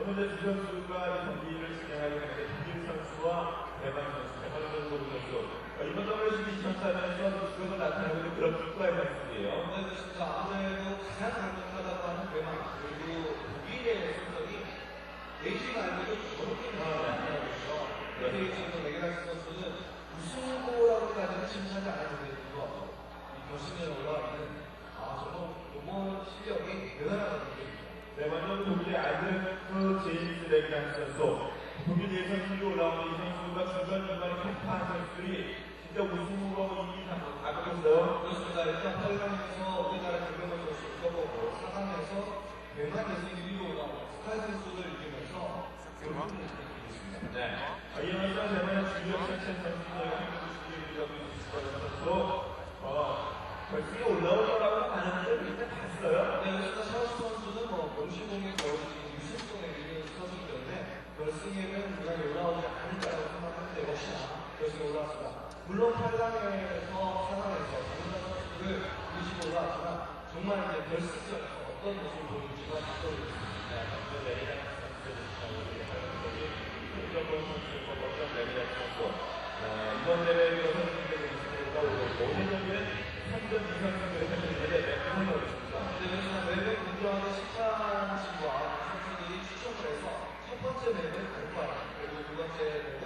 오늘 두 선수가 이 경기를 진행하게 되는데 김진 선수와 대만 선수, 대만 선수 이번 WCB 2004년에서 그것을 나타나고 있는 그런 국가의 선수예요. 네, 그렇습니다. 아무래도 가장 강력하다고 하는 대만 그리고 독일의 선수들이 베이징 말고도 여러 개의 나타나고 있죠. 베이징에서 메게라스 선수는 우승 후보라고까지는 칭찬하지 않아도 되고 이 결승전에 올라와 있는 정말 이번 실력이 대단하다는 얘기입니다. 네, 먼저 독일의 알베르트 제임스 레기란 선수. 독일 예선팀에 올라오는 이 선수가 중간중간에 평파한 선수들이 진짜 우승 후보로 이미 다가갔어요. 그렇습니다. 일단 8강에서 우리나라 김명훈 선수 써보고 4강에서 대만 예선 1위로 올라온 스타일 선수를 이기면서 결국은 이겼습니다. 네. 이어서 대만의 주력 선수 선수가 선수 결승에 올라올 거라고 많은 분들이 일단 봤어요. 네, 그래서 샤오스 선수는 명시공에 거의 유승권에 있는 선수이기 때문에 결승에는 우리가 올라오지 않을 거라고 생각하는데 역시나 결승에 올라왔습니다. 물론 8강에서 4강에서 다른 선수들을 이기시고 올라왔지만 정말 이제 결승전에서 어떤 모습을 보여줄지가 각별했습니다. 네, 먼저 레기란 선수, 이번 대회에서 선수들이 올라오고 오늘 경기는 3전 2선 승리를 했는데 매번 어렵습니다. 네, 그래서 매번 공정하는 14신과 선수들이 추첨을 해서 첫 번째 맵은 알파라, 그리고 두 번째 맵은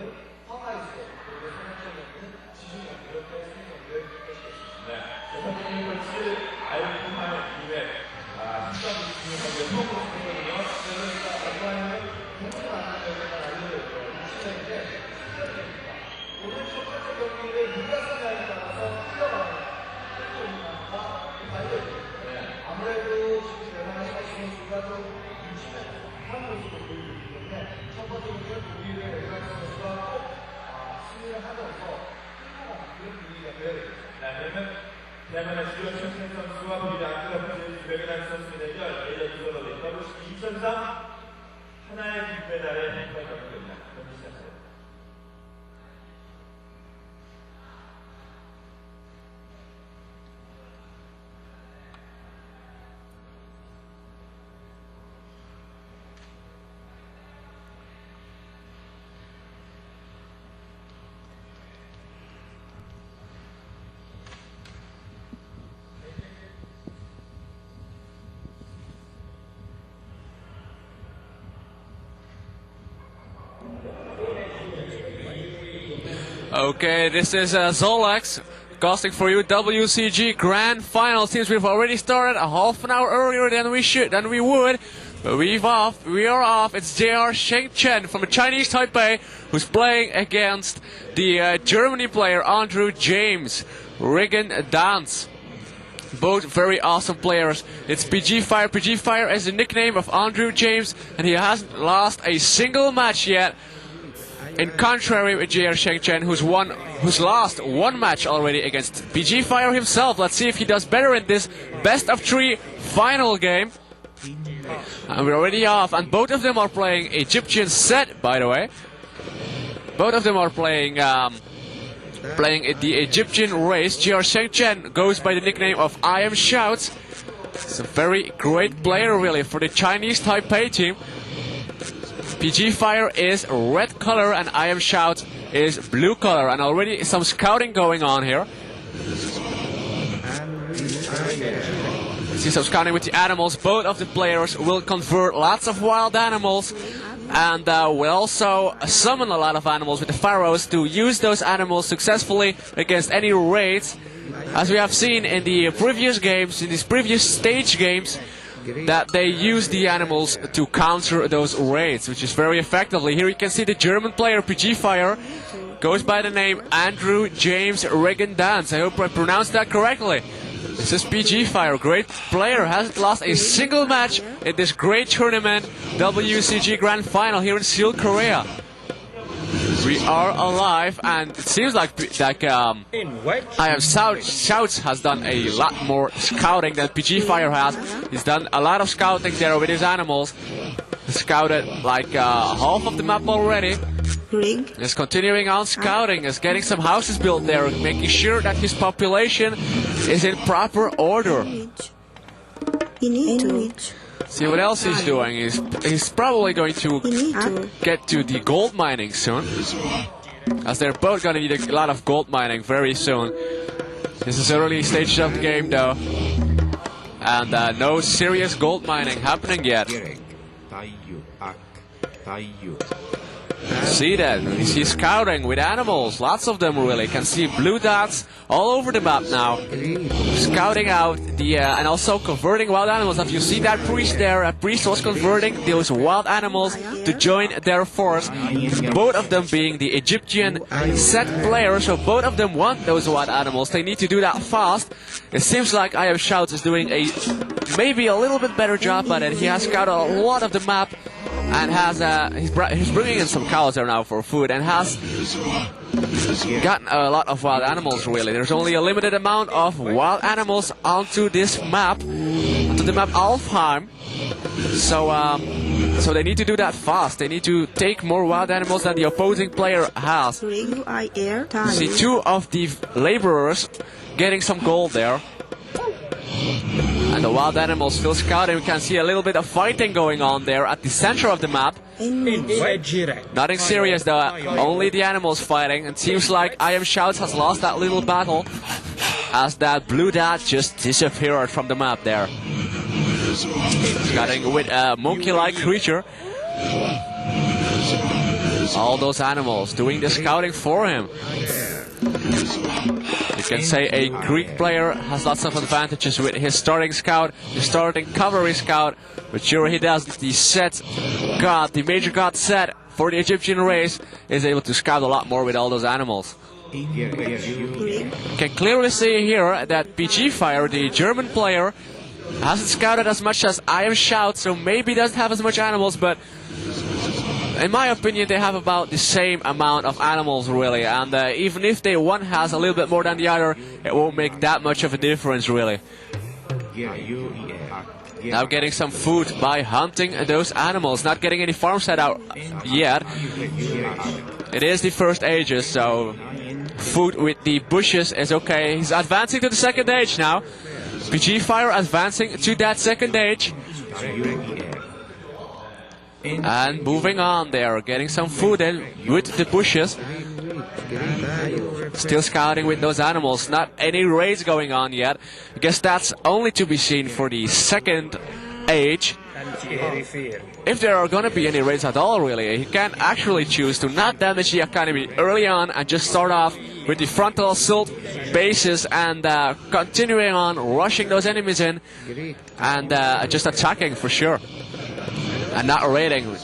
화마이스, 그리고 세 번째 맵은 지중해, 이렇게 승리를 펼치겠습니다. 네, 선수들이 벌칙 알파라 이외 13번 중요하게 처음으로 승리거든요. 네, 그러니까 알파라는 공을 만나는 맵에만 알려드렸죠. 60점인데 승리입니다. 오늘 첫 번째 경기를 누가 승리하에 따라서 흘러가는 아무래도 지금 대만의 샤오스 선수가 좀 눈치가 한 모습을 보이고 있기 때문에 첫 번째 경기는 독일의 메게라스 선수가 꼭 승리를 하면서 흘러가는 그런 분위기가 되어야 되겠죠. 네, 그러면 대만의 주력 챔피언 선수와 독일의 안드레스 메게란 선수의 대결 레이저 이걸로 2003 하나의 금메달의 행사가 됩니다. 경기 시작합니다. Okay, this is Zolax casting for you WCG Grand Final. Seems we've already started a half an hour earlier than we would. But we are off. It's JR Shengchen from the Chinese Taipei who's playing against the Germany player Andrew James Riggin Dance. Both very awesome players. It's PG Fire. PG Fire is the nickname of Andrew James, and he hasn't lost a single match yet. In contrary with JR Shengchen, who's lost one match already against PG Fire himself. Let's see if he does better in this best of 3 final game. And we're already off, and both of them are playing Egyptian set, by the way. Both of them are playing the Egyptian race. JR Shengchen goes by the nickname of I Am Shouts. He's a very great player, really, for the Chinese Taipei team. PG Fire is red color and I Am Shout is blue color, and already some scouting going on here. See some scouting with the animals. Both of the players will convert lots of wild animals, and will also summon a lot of animals with the pharaohs to use those animals successfully against any raids. As we have seen in the previous games, in these previous stage games, that they use the animals to counter those raids, which is very effectively. Here you can see the German player PG Fire goes by the name Andrew James Riggin Dance. I hope I pronounced that correctly. This is PG Fire, great player, hasn't lost a single match in this great tournament, WCG Grand Final here in Seoul, Korea. We are alive, and it seems like I Am Shouts has done a lot more scouting than PG Fire has. He's done a lot of scouting there with his animals. He's scouted like half of the map already. He's continuing on scouting, is getting some houses built there, making sure that his population is in proper order. You need to. See what else he's doing. He's probably going to get to the gold mining soon, as they're both going to need a lot of gold mining very soon. This is early stage of the game though, and no serious gold mining happening yet. See that? He's scouting with animals, lots of them really. Can see blue dots all over the map now. Scouting out the and also converting wild animals. Have you seen that priest there? A priest was converting those wild animals to join their force. Both of them being the Egyptian set players, so both of them want those wild animals. They need to do that fast. It seems like I Am Shouts is doing a maybe a little bit better job at it. He has scouted a lot of the map. And has he's bringing in some cows there now for food, and has gotten a lot of wild animals really. There's only a limited amount of wild animals onto this map, onto the map Alfheim. So they need to do that fast. They need to take more wild animals than the opposing player has. See two of the laborers getting some gold there. And the wild animals still scouting. We can see a little bit of fighting going on there at the center of the map. Nothing serious though, only the animals fighting. It seems like I Am Shouts has lost that little battle, as that blue dot just disappeared from the map there. Scouting with a monkey-like creature. All those animals doing the scouting for him. You can say a Greek player has lots of advantages with his starting scout, his starting cavalry scout, but sure he does. The set god, the major god set for the Egyptian race, is able to scout a lot more with all those animals. You can clearly see here that PG Fire, the German player, hasn't scouted as much as I Am Shout, so maybe doesn't have as much animals, but in my opinion, they have about the same amount of animals, really. And even if one has a little bit more than the other, it won't make that much of a difference, really. Now getting some food by hunting those animals. Not getting any farm set out yet. It is the first ages, so food with the bushes is okay. He's advancing to the second age now. PG Fire advancing to that second age. And moving on there, getting some food in with the bushes. Still scouting with those animals, not any raids going on yet. I guess that's only to be seen for the second age. If there are gonna be any raids at all, really, he can actually choose to not damage the academy early on and just start off with the frontal assault bases and continuing on rushing those enemies in and just attacking for sure. And not raiding.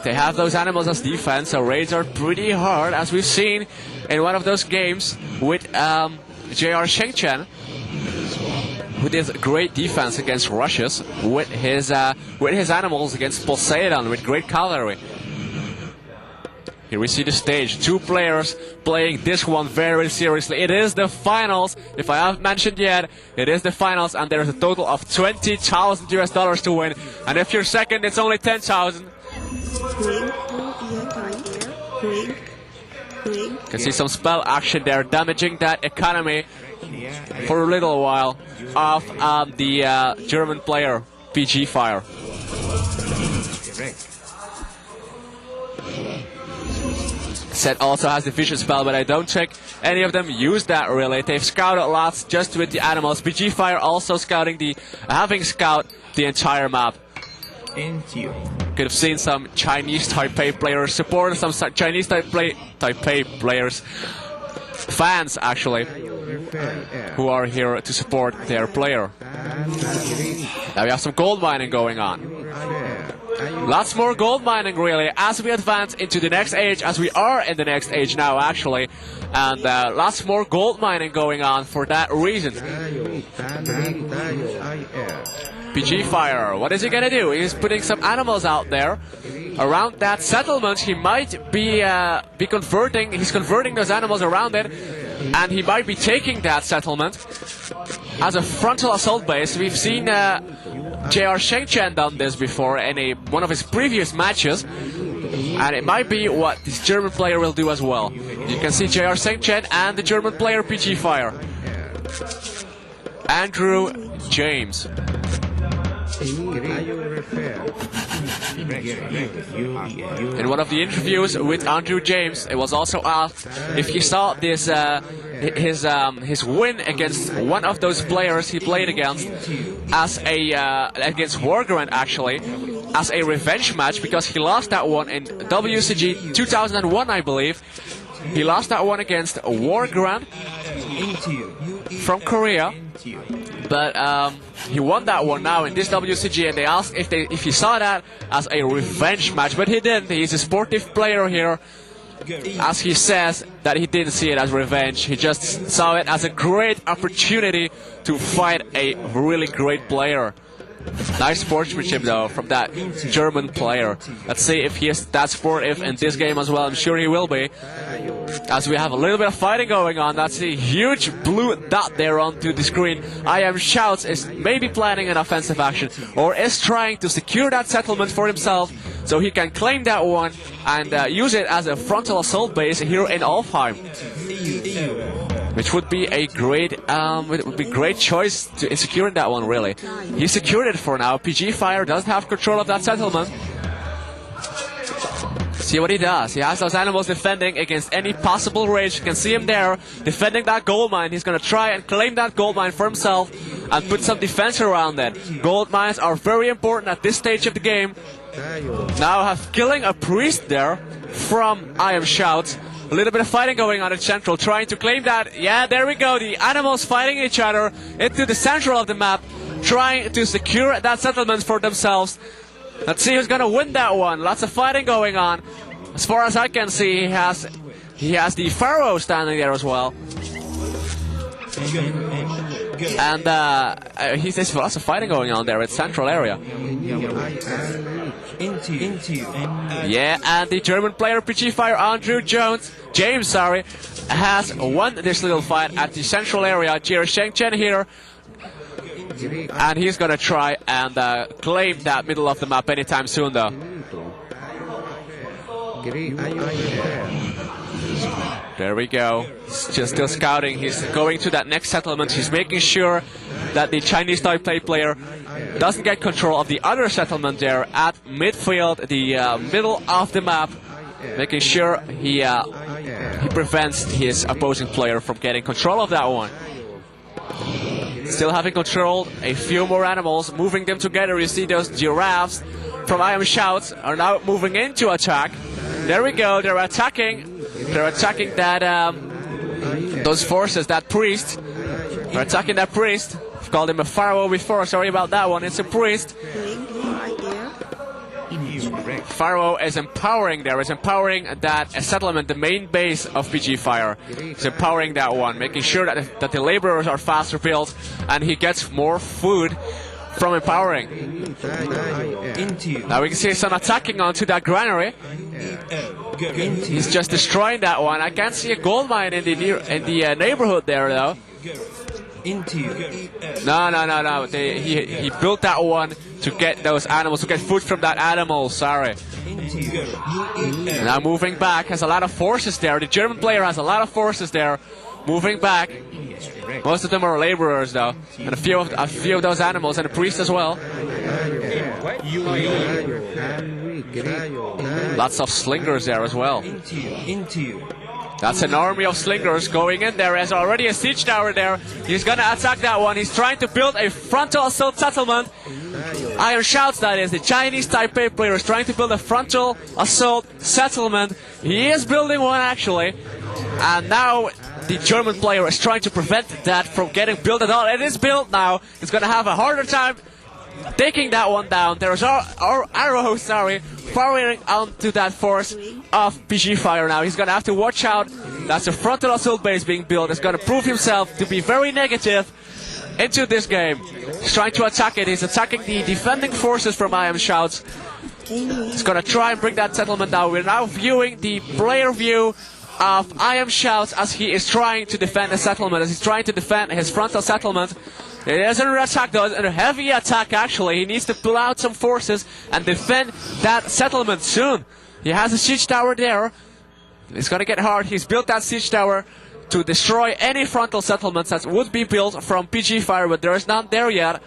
They have those animals as defense, so raids are pretty hard, as we've seen in one of those games with JR Shengchen, who did great defense against Rushes with his animals against Poseidon with great cavalry. Here we see the stage, two players playing this one very seriously. It is the finals, if I haven't mentioned yet, it is the finals, and there's a total of $20,000 US to win. And if you're second, it's only 10,000. You can see some spell action there, damaging that economy for a little while of the German player, PG Fire. Set also has the vision spell, but I don't think any of them use that really. They've scouted lots just with the animals. PG Fire also having scout the entire map. Could have seen some Chinese Taipei players support, some Chinese Taipei players, fans actually, who are here to support their player. Now we have some gold mining going on. Lots more gold mining really as we advance into the next age, as we are in the next age now actually, and lots more gold mining going on for that reason. PG Fire, what is he gonna do? He's putting some animals out there around that settlement. He might be converting. He's converting those animals around it, and he might be taking that settlement as a frontal assault base. We've seen JR Shengchen done this before in one of his previous matches, and it might be what this German player will do as well. You can see JR Shengchen and the German player PG Fire. Andrew James. In one of the interviews with Andrew James, it was also asked if he saw this his win against one of those players he played against as a against Wargrand actually as a revenge match, because he lost that one in WCG 2001, I believe. He lost that one against Wargrand from Korea, but he won that one now in this WCG, and they asked if he saw that as a revenge match, but he didn't. He's a sportive player here, as he says that he didn't see it as revenge. He just saw it as a great opportunity to fight a really great player. Nice sportsmanship though from that German player. Let's see if he is that sportive in this game as well. I'm sure he will be, as we have a little bit of fighting going on. That's a huge blue dot there onto the screen. I Am Shouts is maybe planning an offensive action, or is trying to secure that settlement for himself so he can claim that one and use it as a frontal assault base here in Alfheim, which would be a great choice in securing that one, really. He secured it for now. PG Fire doesn't have control of that settlement. See what he does. He has those animals defending against any possible rage. You can see him there defending that gold mine. He's going to try and claim that gold mine for himself and put some defense around it. Gold mines are very important at this stage of the game. Now killing a priest there from I Am Shouts. A little bit of fighting going on at Central, trying to claim that. Yeah, there we go. The animals fighting each other into the central of the map, trying to secure that settlement for themselves. Let's see who's going to win that one. Lots of fighting going on. As far as I can see, he has the Pharaoh standing there as well. And he says lots of fighting going on there at Central area. Yeah, and the German player PG Fire Andrew James, has won this little fight at the Central area. Jir Shengchen here, and he's gonna try and claim that middle of the map anytime soon, though. There we go. He's just still scouting. He's going to that next settlement. He's making sure that the Chinese Taipei player doesn't get control of the other settlement there at midfield, the middle of the map, making sure he prevents his opposing player from getting control of that one. Still having control, a few more animals, moving them together. You see those giraffes from I Am Shouts are now moving into attack. There we go, they're attacking that, those forces, that priest. They're attacking that priest. I've called him a pharaoh before, sorry about that one, it's a priest. Pharaoh is empowering there, is empowering that settlement, the main base of PG Fire. He's empowering that one, making sure that the laborers are faster built and he gets more food from empowering. Now we can see some attacking onto that granary. He's just destroying that one. I can't see a gold mine in the neighborhood there though. No. He built that one to get those animals, to get food from that animal, sorry. Now moving back, has a lot of forces there. The German player has a lot of forces there. Moving back. Most of them are laborers though. And a few of those animals, and a priest as well. Lots of slingers there as well. That's an army of slingers going in there. There's already a siege tower there. He's gonna attack that one. He's trying to build a frontal assault settlement. I Am Shouts, that is. The Chinese Taipei player is trying to build a frontal assault settlement. He is building one actually. And now the German player is trying to prevent that from getting built at all. It is built now. It's gonna have a harder time taking that one down. There's our arrows, firing onto that force of PG Fire now. He's gonna have to watch out. That's a frontal assault base being built. It's gonna prove himself to be very negative into this game. He's trying to attack it. He's attacking the defending forces from I Am Shouts. He's gonna try and bring that settlement down. We're now viewing the player view of I Am Shouts as he is trying to defend the settlement, as he's trying to defend his frontal settlement. It is an attack though, a heavy attack actually. He needs to pull out some forces and defend that settlement soon. He has a siege tower there. It's gonna get hard. He's built that siege tower to destroy any frontal settlements that would be built from PG Fire, but there is none there yet.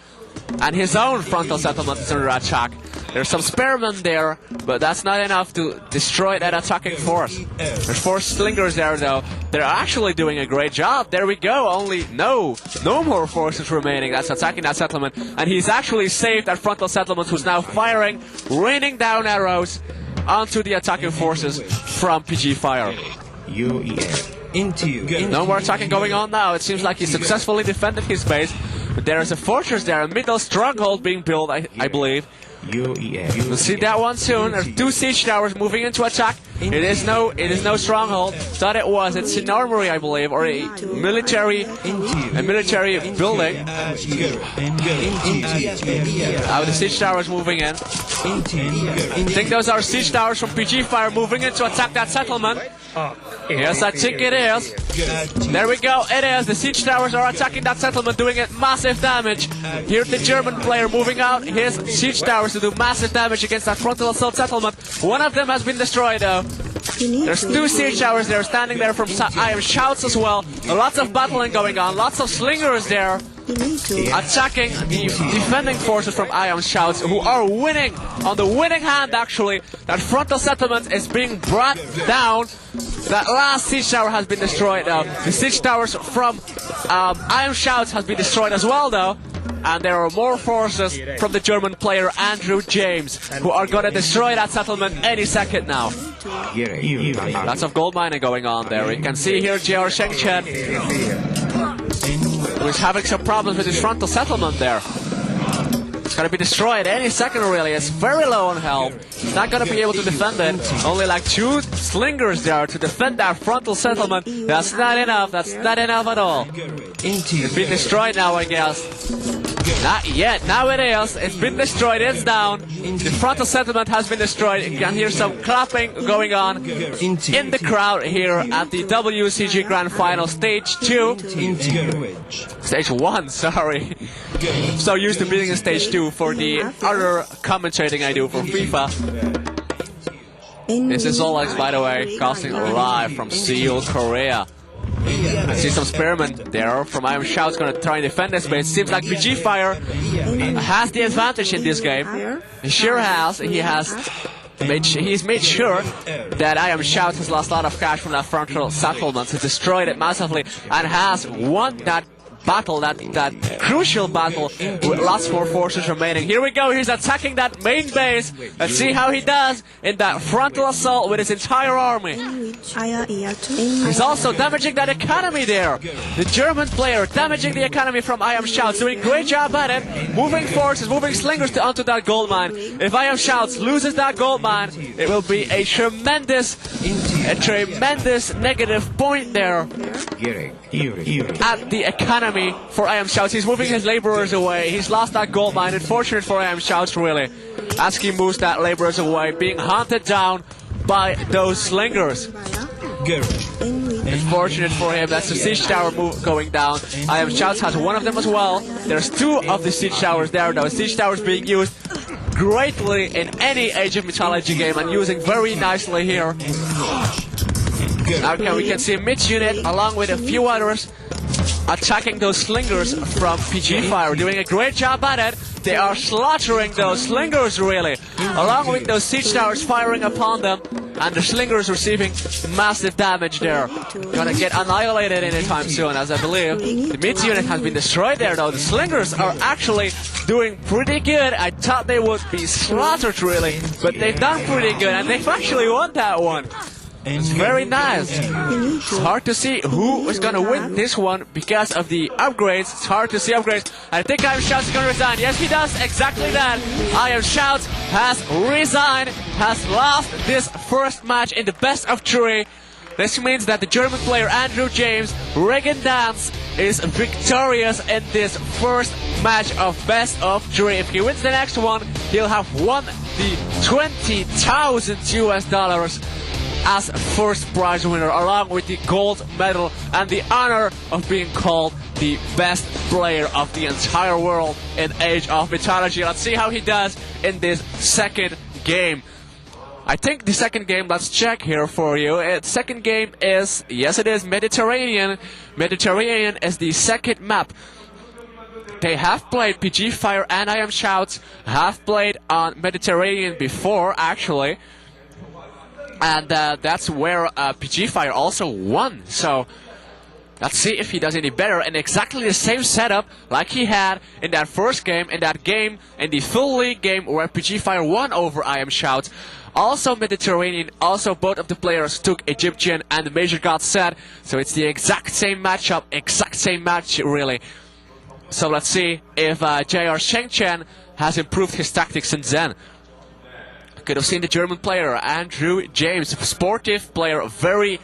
And his own frontal settlement is under attack. There's some spearmen there, but that's not enough to destroy that attacking force. There's 4 slingers there, though. They're actually doing a great job. There we go. Only no more forces remaining that's attacking that settlement. And he's actually saved that frontal settlement, who's now firing, raining down arrows onto the attacking forces from PG Fire. No more attacking going on now. It seems like he successfully defended his base. But there is a fortress there, a middle stronghold being built, I believe. We'll see that one soon. There's 2 siege towers moving into attack. It is no stronghold. Thought it was. It's an armory, I believe, or a military building. The siege towers moving in. I think those are siege towers from PG Fire moving in to attack that settlement. Yes, I think it is. There we go, it is. The siege towers are attacking that settlement, doing it massive damage. Here's the German player moving out his siege towers to do massive damage against that frontal assault settlement. One of them has been destroyed, though. There's 2 siege towers there standing there from iron shouts as well. Lots of battling going on, lots of slingers there attacking the defending forces from Ion Shouts, who are winning on the winning hand. Actually, that frontal settlement is being brought down. That last siege tower has been destroyed now. The siege towers from Ion Shouts has been destroyed as well, though. And there are more forces from the German player Andrew James, who are gonna destroy that settlement any second now. Lots of gold mining going on there. You can see here J.R. Shengchen, who is having some problems with his frontal settlement there. It's gonna be destroyed any second, really. It's very low on health. It's not gonna be able to defend it. Only like 2 slingers there to defend that frontal settlement. That's not enough. That's not enough at all. It's been destroyed now, I guess. Not yet. Now it is. It's been destroyed. It's down. The frontal settlement has been destroyed. You can hear some clapping going on in the crowd here at the WCG Grand Final Stage 2. Stage 1, sorry. I'm so used to being in Stage 2 for the other commentating I do for FIFA. This is Alex, by the way, casting live from Seoul, Korea. I see some spearmen there from Iron Shout's gonna try and defend this base. Seems like PG Fire has the advantage in this game. He sure has. He's made sure that Iron Shout has lost a lot of cash from that frontal settlement. He destroyed it massively and has won that battle, that crucial battle, with lots more forces remaining. Here we go, he's attacking that main base. Let's see how he does in that frontal assault with his entire army. He's also damaging that economy there. The German player damaging the economy from I Am Shouts, doing a great job at it. Moving forces, moving slingers onto that gold mine. If I Am Shouts loses that gold mine, it will be a tremendous negative point there at the economy for I Am Shouts. He's moving his laborers away. He's lost that gold mine. Unfortunate for I Am Shouts, really, as he moves that laborers away, being hunted down by those slingers. Unfortunate for him. That's the siege tower going down. I Am Shouts has one of them as well. There's 2 of the siege towers there, though. Siege towers being used greatly in any Age of Mythology game and using very nicely here. Okay, we can see a mid unit along with a few others attacking those slingers from PG Fire, doing a great job at it. They are slaughtering those slingers, really, along with those siege towers firing upon them, and the slingers receiving massive damage there. Gonna get annihilated anytime soon, as I believe. The mid unit has been destroyed there, though. The slingers are actually doing pretty good. I thought they would be slaughtered, really, but they've done pretty good, and they've actually won that one. It's very nice. It's hard to see who is gonna win this one because of the upgrades. It's hard to see upgrades. I think I Am Shouts is gonna resign. Yes, he does exactly that. I Am Shouts has resigned, has lost this first match in the best of 3. This means that the German player Andrew James Regan Dance is victorious in this first match of best of 3. If he wins the next one, he'll have won the $20,000 as first prize winner, along with the gold medal and the honor of being called the best player of the entire world in Age of Mythology. Let's see how he does in this second game. I think the second game, let's check here for you. Second game is, yes it is, Mediterranean. Mediterranean is the second map. They have played PG Fire and I Am Shouts, have played on Mediterranean before actually. And that's where PG Fire also won. So let's see if he does any better. And exactly the same setup like he had in that first game, in the full league game where PG Fire won over I Am Shouts. Also Mediterranean, also both of the players took Egyptian and the Major God set. So it's the exact same matchup, exact same match really. So let's see if JR Shengchen has improved his tactics since then. Could have seen the German player, Andrew James, sportive player, very,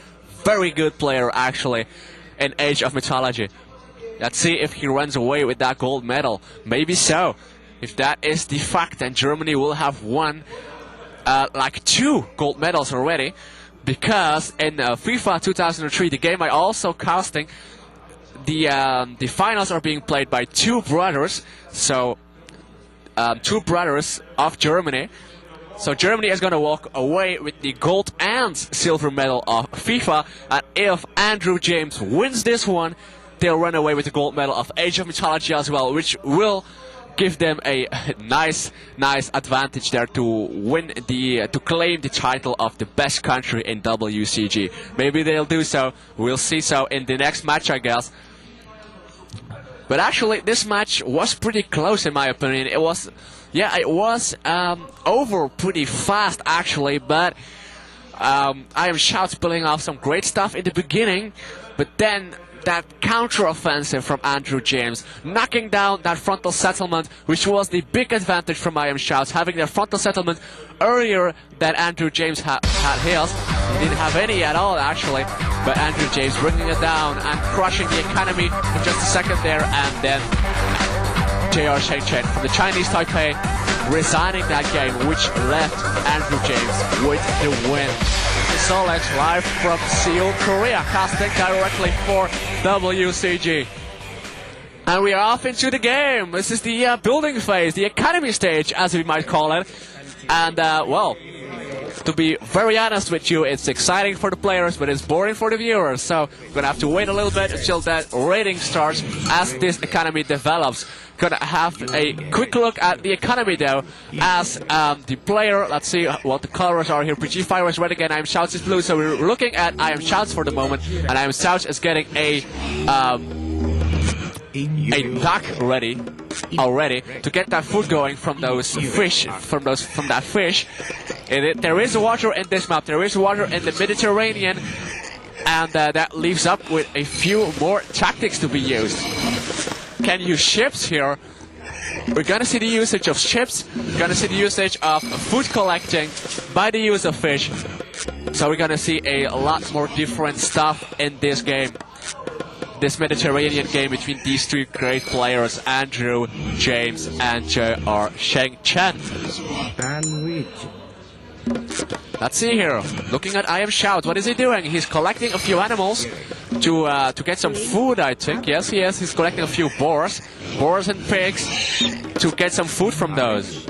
very good player actually in Age of Mythology. Let's see if he runs away with that gold medal. Maybe so. If that is the fact, then Germany will have won like 2 gold medals already. Because in FIFA 2003, the game I also casting, the finals are being played by 2 brothers. So 2 brothers of Germany. So Germany is going to walk away with the gold and silver medal of FIFA. And if Andrew James wins this one, they'll run away with the gold medal of Age of Mythology as well, which will give them a nice advantage there to win to claim the title of the best country in WCG. Maybe they'll do so. We'll see so in the next match, I guess. But actually, this match was pretty close in my opinion. It was, yeah, it was over pretty fast actually, but I Am Shouts pulling off some great stuff in the beginning, but then that counter-offensive from Andrew James, knocking down that frontal settlement, which was the big advantage from I Am Shouts, having their frontal settlement earlier than Andrew James had his. He didn't have any at all actually, but Andrew James bringing it down and crushing the economy in just a second there, and then JR Shengchen from the Chinese Taipei resigning that game, which left Andrew James with the win. This is Solex live from Seoul, Korea, casting directly for WCG. And we are off into the game. This is the building phase, the academy stage, as we might call it. And, well, to be very honest with you, it's exciting for the players, but it's boring for the viewers. So we're going to have to wait a little bit until that rating starts as this academy develops. Gonna have a quick look at the economy though, as the player, let's see what the colors are here. PG Fire is red again, I Am Shouts is blue, so we're looking at I Am Shouts for the moment, and I Am Shouts is getting a duck ready already to get that food going from those fish, from that fish. There is water in this map, there is water in the Mediterranean, and that leaves up with a few more tactics to be used. Can use ships here. We're gonna see the usage of ships, we're gonna see the usage of food collecting by the use of fish. So we're gonna see a lot more different stuff in this game. This Mediterranean game between these 3 great players, Andrew James and JR Shengchen. Let's see here. Looking at I Am Shout, what is he doing? He's collecting a few animals to get some food, I think. Yes, he is. He's collecting a few boars and pigs to get some food from those.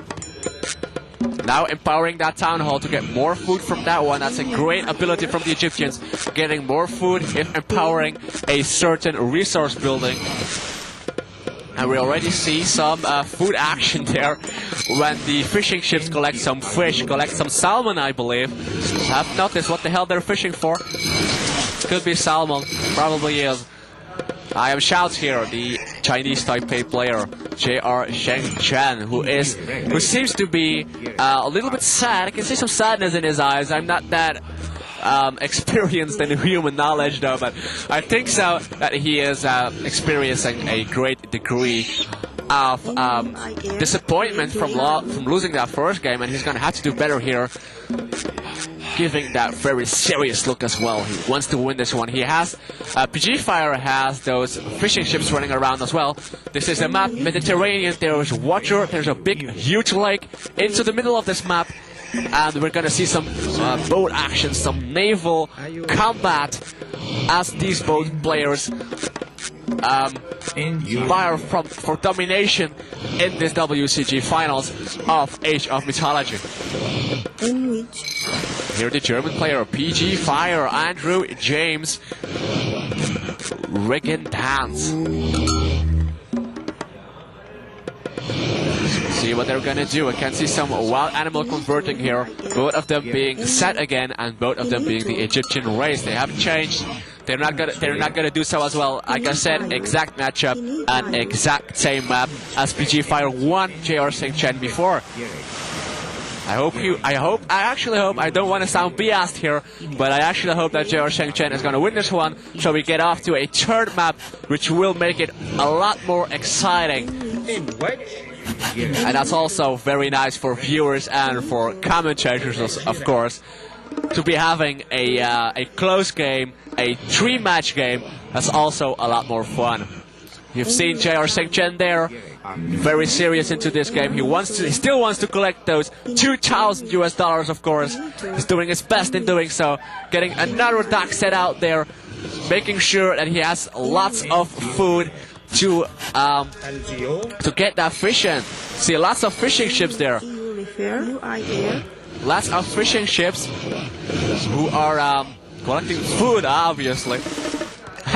Now empowering that town hall to get more food from that one. That's a great ability from the Egyptians. Getting more food if empowering a certain resource building. And we already see some food action there when the fishing ships collect some fish, collect some salmon, I believe. I have noticed what the hell they're fishing for. Could be salmon, probably is. I Am Shouts here, the Chinese Taipei player, JR Shengchen, who seems to be a little bit sad. I can see some sadness in his eyes. I'm not that experienced in human knowledge though, but I think so that he is experiencing a great degree of disappointment from losing that first game, and he's going to have to do better here, giving that very serious look as well. He wants to win this one. He has PG Fire has those fishing ships running around as well. This is a map, Mediterranean. There is water. There's a big, huge lake into the middle of this map. And we're gonna see some boat action, some naval combat as these boat players fire for domination in this WCG finals of Age of Mythology. In which Here the German player, PG Fire, Andrew James Riggindans. See what they're gonna do. I can see some wild animal converting here. Both of them being set again, and both of them being the Egyptian race. They haven't changed. They're not gonna do so as well. Like I said, exact matchup and exact same map as PG Fire won JR St. Chen before. I actually hope, I don't want to sound biased here, but I actually hope that JR St. Chen is going to win this one, so we get off to a third map, which will make it a lot more exciting. And that's also very nice for viewers and for commentators, of course, to be having a close game, a 3-match game. That's also a lot more fun. You've seen JR St. Chen there, very serious into this game. He still wants to collect those $2,000 US, of course. He's doing his best in doing so, getting another dock set out there, making sure that he has lots of food to get that fish in. See, lots of fishing ships there. Lots of fishing ships who are collecting food, obviously.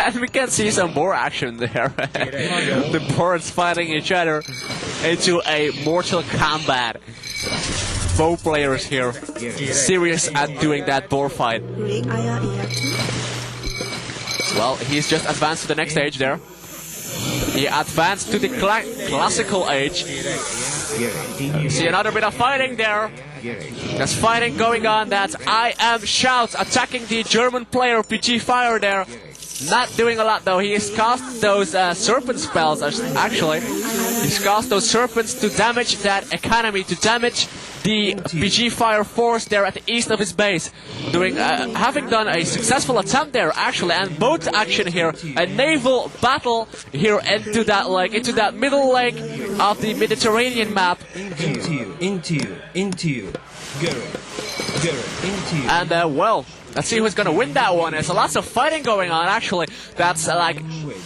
And we can see some more action there. The birds fighting each other into a mortal combat. Both players here serious at doing that boar fight. Well, he's just advanced to the next stage there. He advanced to the classical age. See another bit of fighting there. There's fighting going on. That's I Am Shouts attacking the German player PG Fire there. Not doing a lot though. He has cast those serpent spells actually. He's cast those serpents to damage that economy, to damage the PG Fire force there at the east of his base. Having done a successful attempt there actually, and boat action here, a naval battle here into that middle lake of the Mediterranean map. And well, let's see who's gonna win that one. There's lots of fighting going on actually. That's like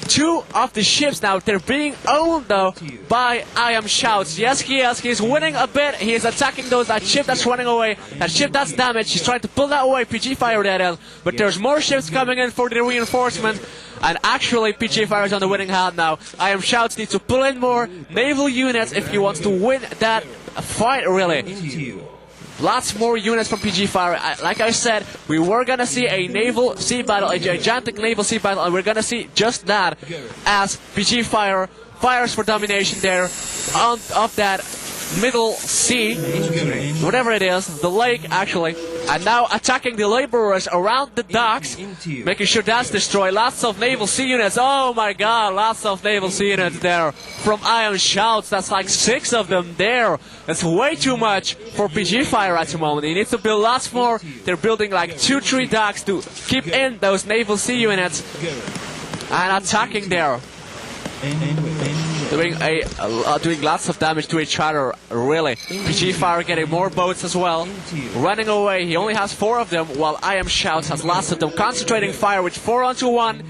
2 of the ships now. They're being owned though by I Am Shouts. Yes, he's winning a bit. He is attacking that ship that's running away. That ship that's damaged. He's trying to pull that away. PG Fire that is. But there's more ships coming in for the reinforcement. And actually PG Fire is on the winning hand now. I Am Shouts needs to pull in more naval units if he wants to win that fight really. Lots more units from PG Fire. Like I said, we were gonna see a naval sea battle, a gigantic naval sea battle, and we're gonna see just that as PG Fire fires for domination there of that middle sea, whatever it is, the lake actually, and now attacking the laborers around the docks, making sure that's destroyed. Lots of naval sea units. Oh my god, lots of naval sea units there from I Am Shouts. That's like 6 of them there. That's way too much for PG Fire at the moment. He needs to build lots more. They're building like 2-3 docks to keep in those naval sea units and attacking there. Doing lots of damage to each other, really. PG Fire getting more boats as well. Running away, he only has 4 of them, while I Am Shouts has lots of them. Concentrating fire with 4-on-1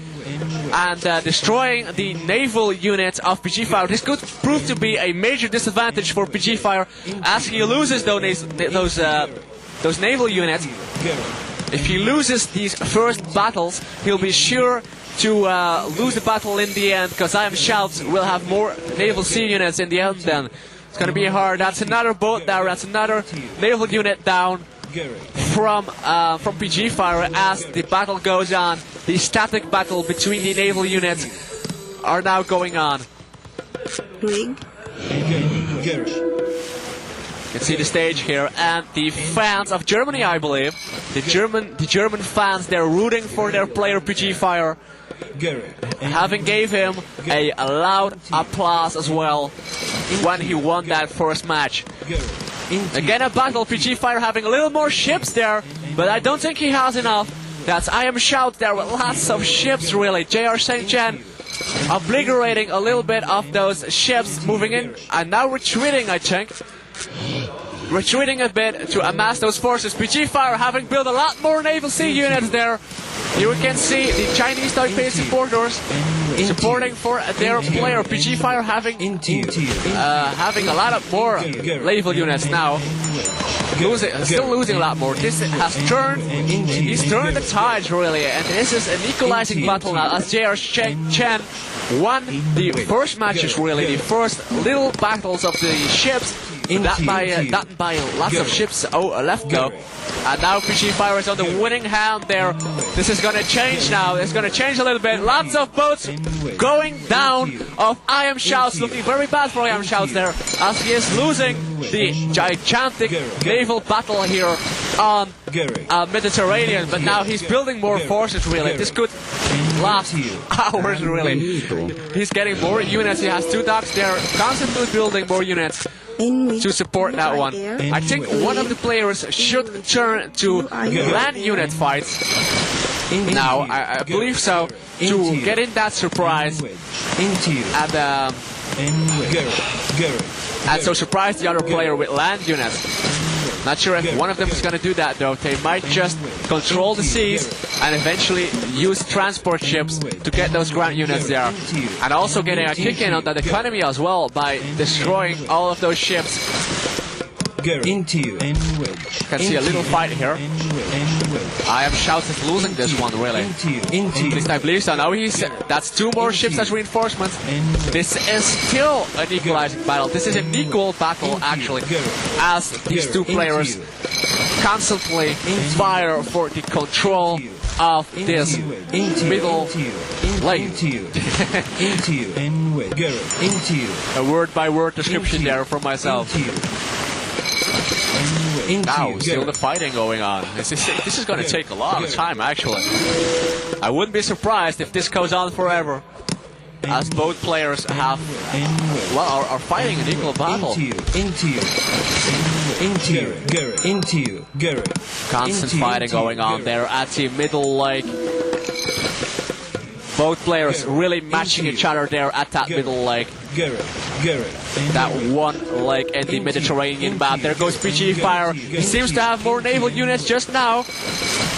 and destroying the naval units of PG Fire. This could prove to be a major disadvantage for PG Fire as he loses those naval units. If he loses these first battles, he'll be sure to lose the battle in the end, because I Am Shouts will have more naval sea units in the end then. It's going to be hard. That's another boat down. That's another naval unit down from PG Fire as the battle goes on. The static battle between the naval units are now going on. You can see the stage here, and the fans of Germany, I believe, the German fans, they're rooting for their player PG Fire, having gave him a loud applause as well when he won that first match. Again a battle, PG Fire having a little more ships there, but I don't think he has enough. That's I Am Shout there with lots of ships really. JR St. Chen obliterating a little bit of those ships, moving in and now retreating, I think. Retreating a bit to amass those forces. PG Fire having built a lot more naval sea units there. Here we can see the Chinese Taipei supporters supporting for their player. PG Fire having a lot of more naval units now. Still losing a lot more. This has turned, he's turned the tides really, and this is an equalizing battle now as JR Chen won the first matches really, the first little battles of the ships. That by lots of ships left though. And now PG Fire is on the winning hand there. This is gonna change now. It's gonna change a little bit. Lots of boats going down of I Am Shouts. Looking very bad for I Am Shouts there as he is losing the gigantic naval battle here on Mediterranean. But now he's building more forces really. This could last hours really. He's getting more units. He has 2 docks there, constantly building more units to support that one. I think one of the players should turn to land unit fights now, I believe so, to get in that surprise and so surprise the other player with land units. Not sure if one of them is going to do that though. They might just control the seas and eventually use transport ships to get those ground units there. And also getting a kick in on that economy as well by destroying all of those ships. You can see a little fight here. I Am Shouts is losing this one really. At least I believe so. Now that's 2 more ships as reinforcements. This is still an equalizing battle. This is an equal battle actually, as these 2 players constantly fire for the control of this middle lane. A word-by-word description there from myself. Now, still the fighting going on. This is going to take a lot of time, actually. I wouldn't be surprised if this goes on forever, as both players have, well, are fighting an equal battle. Constant fighting going on there at the middle lake. Both players really matching each other there at that middle lake. That one lake in the Mediterranean map. There goes PG Fire. He seems to have more naval units just now.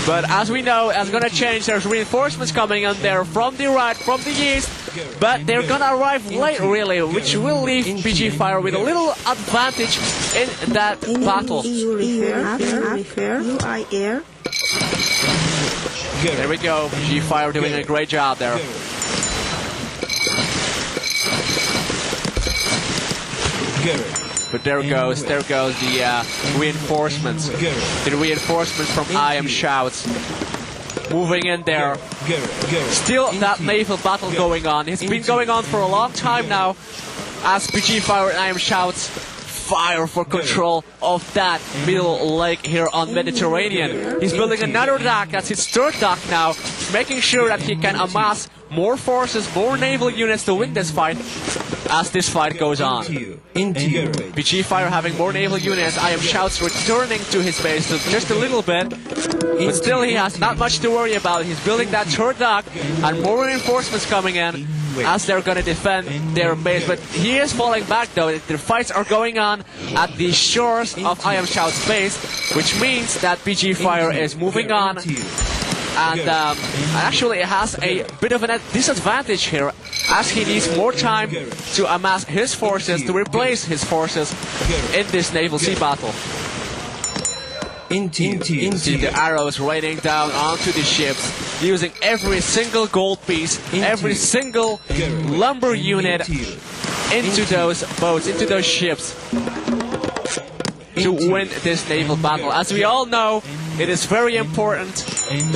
But as we know, it's going to change. There's reinforcements coming in there from the right, from the east. But they're going to arrive late, really, which will leave PG Fire with a little advantage in that battle. There we go. PG Fire doing a great job there. But there goes the reinforcements. The reinforcements from I Am Shouts. Moving in there. Still that naval battle going on. It's been going on for a long time now. As PG Fire and I Am Shouts fire for control of that middle lake here on Mediterranean. He's building another dock. That's his 3rd dock now. Making sure that he can amass more forces, more naval units to win this fight as this fight goes on. PG Fire having more naval units. I Am Shouts returning to his base just a little bit. But still he has not much to worry about. He's building that 3rd dock and more reinforcements coming in as they're going to defend their base. But he is falling back though. The fights are going on at the shores of I Am Shout's base, which means that PG Fire is moving on. And actually it has a bit of a disadvantage here, as he needs more time to amass his forces, to replace his forces in this naval sea battle. See the arrows raining down onto the ships, using every single gold piece, every single lumber unit into those boats, into those ships, to win this naval battle. As we all know, it is very important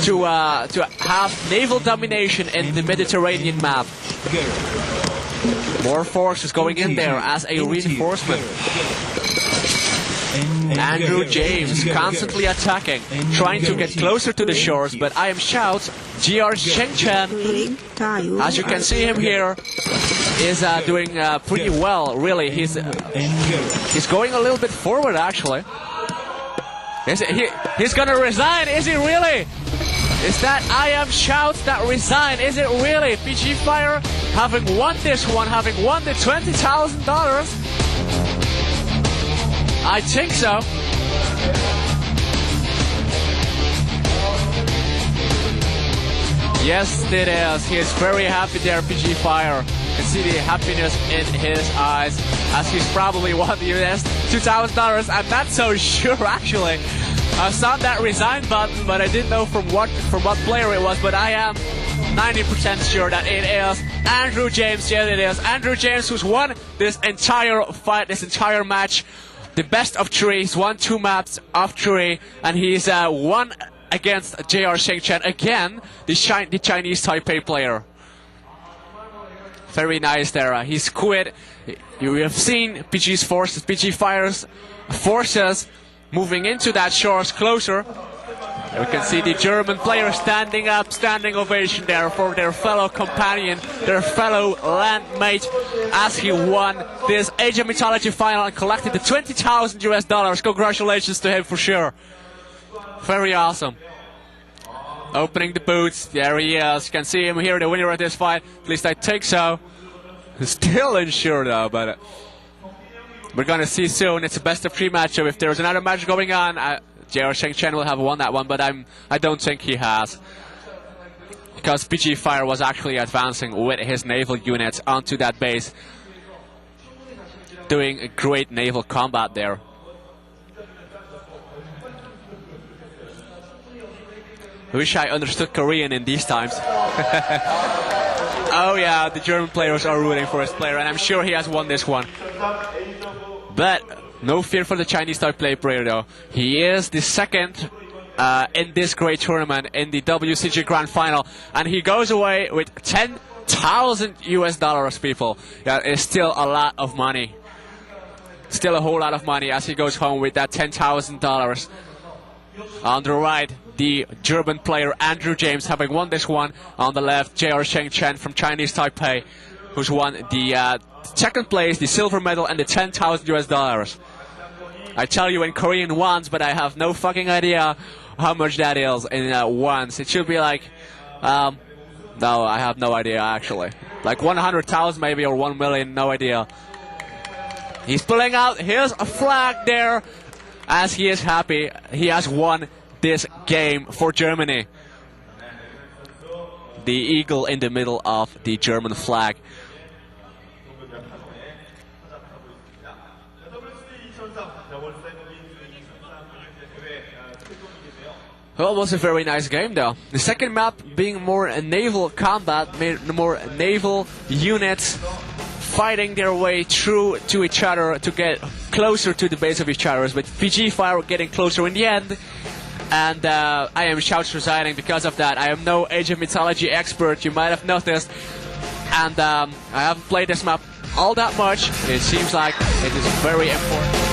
to have naval domination in the Mediterranean map. More forces going in there as a reinforcement. Andrew James constantly attacking, trying to get closer to the shores, but I Am Shout, GR Chengchen, as you can see him here, is doing pretty well, really. He's going a little bit forward, actually. He's gonna resign, is he really? Is that I Am Shout that resign? Is it really? PG Fire having won this one, having won the $20,000? I think so. Yes, it is. He is very happy there, PG Fire. You can see the happiness in his eyes as he's probably won the US $2,000. I'm not so sure, actually. I saw that resign button, but I didn't know from what player it was. But I am 90% sure that it is Andrew James. Yes, it is Andrew James who's won this entire fight, this entire match. The best of 3. He's won 2 maps of 3, and he's won against JR Shengchen again, the Chinese Taipei player. Very nice there. He's quit. You have seen PG's forces, PG Fire's forces moving into that shores closer. You can see the German player standing up, standing ovation there for their fellow companion, their fellow landmate, as he won this Age of Mythology final and collected the $20,000. Congratulations to him for sure. Very awesome. Opening the boots, there he is. You can see him here, the winner of this fight. At least I think so. Still unsure though, but we're gonna see soon. It's a best of 3 matchup. If there's another match going on, JR Shengchen will have won that one, but I don't think he has, because PG Fire was actually advancing with his naval units onto that base, doing a great naval combat there. I wish I understood Korean in these times. Oh yeah, the German players are rooting for his player, and I'm sure he has won this one. But no fear for the Chinese Taipei player though. He is the second in this great tournament in the WCG Grand Final, and he goes away with $10,000 people. That is still a lot of money. Still a whole lot of money as he goes home with that $10,000. On the right, the German player Andrew James having won this one. On the left, JR Shengchen from Chinese Taipei, who's won the second place, the silver medal, and the $10,000. I tell you in Korean wons, but I have no fucking idea how much that is in wons. It should be like, no, I have no idea actually. Like 100,000 maybe, or 1 million, no idea. He's pulling out his flag there as he is happy. He has won this game for Germany. The eagle in the middle of the German flag. Well, it was a very nice game though. The second map being more a naval combat, more naval units fighting their way through to each other to get closer to the base of each other, but PG Fire getting closer in the end. And I am Shouts resigning because of that. I am no Age of Mythology expert, you might have noticed. And I haven't played this map all that much. It seems like it is very important.